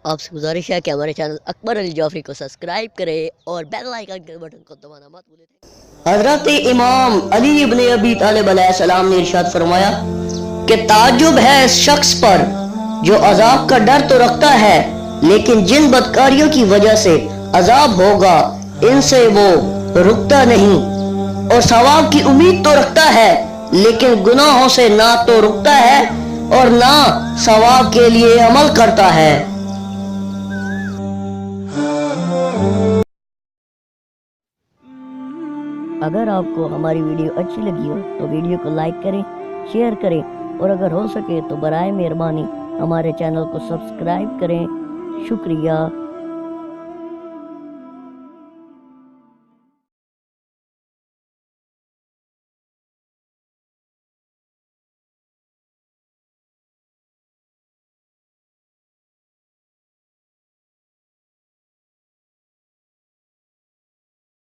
آپ سے گزارش ہے کہ ہمارے چینل اکبر علی جعفری کو سبسکرائب کریں اور بیل آئیکن کے بٹن کو دبانا مت بھولیں۔ حضرت امام علی ابن ابی طالب علیہ السلام نے ارشاد فرمایا کہ تعجب ہے اس شخص پر جو عذاب کا ڈر تو رکھتا ہے لیکن جن بدکاریوں کی وجہ سے عذاب ہوگا ان سے وہ رکتا نہیں، اور ثواب کی امید تو رکھتا ہے لیکن گناہوں سے نہ تو رکتا ہے اور نہ ثواب کے لیے عمل کرتا ہے۔ اگر آپ کو ہماری ویڈیو اچھی لگی ہو تو ویڈیو کو لائک کریں، شیئر کریں اور اگر ہو سکے تو برائے مہربانی ہمارے چینل کو سبسکرائب کریں۔ شکریہ۔